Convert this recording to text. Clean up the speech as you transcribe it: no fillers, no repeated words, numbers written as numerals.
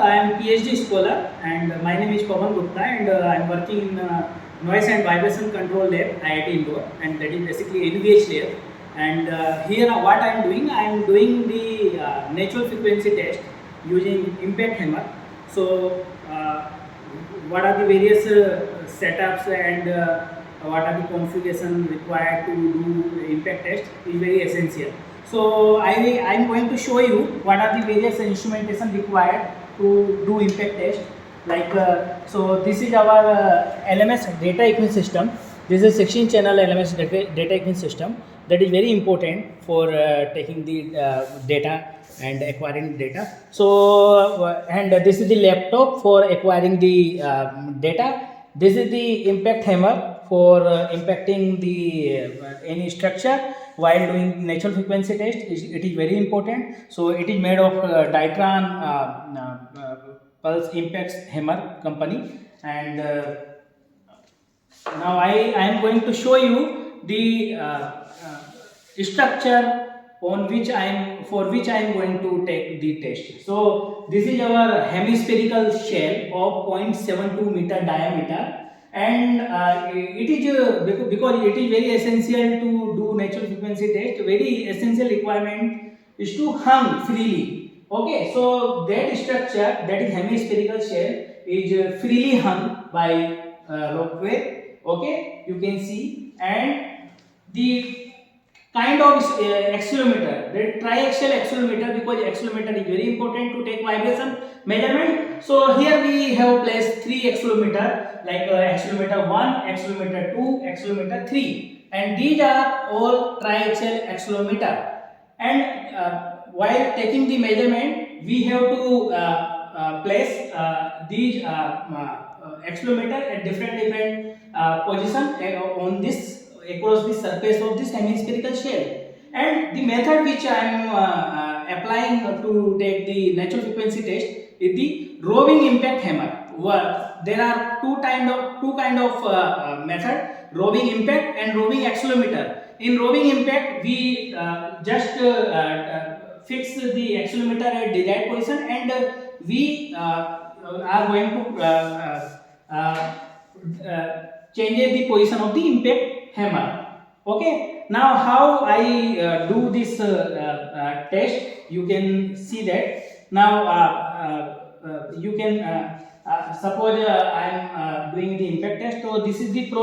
I am PhD scholar and my name is Pawan Gupta and I am working in Noise and Vibration Control Lab, IIT Indore, and that is basically NVH lab. And here what I am doing, I am doing the natural frequency test using impact hammer. So what are the various setups and what are the configuration required to do impact test is very essential. So I am going to show you what are the various instrumentation required to do impact test. Like so, this is our LMS data equine system. This is 16 channel LMS data equine system that is very important for taking the data and acquiring data. So and this is the laptop for acquiring the data. This is the impact hammer for impacting the any structure while doing natural frequency test. It is very important. So it is made of Dytran pulse impacts hammer company, and now I am going to show you the structure on which I am going to take the test. So this is our hemispherical shell of 0.72 meter diameter, and it is because it is very essential to do natural frequency test. Very essential requirement is to hang freely. Okay, so that structure, that is hemispherical shell, is freely hung by ropeway. Okay, you can see, and the kind of accelerometer, the triaxial accelerometer, because accelerometer is very important to take vibration measurement. So here we have placed 3 accelerometer, like accelerometer 1, accelerometer 2, accelerometer 3, and these are all triaxial accelerometer. And while taking the measurement, we have to place these accelerometer at different position on this across the surface of this hemispherical shell. And the method which I am applying to take the natural frequency test is the roving impact hammer. There are two kind of method: roving impact and roving accelerometer. In roving impact, we just fix the accelerometer at desired position, and we are going to change the position of the impact hammer. Okay, now how I do this test, you can see that. Now you can suppose I am doing the impact test. So this is the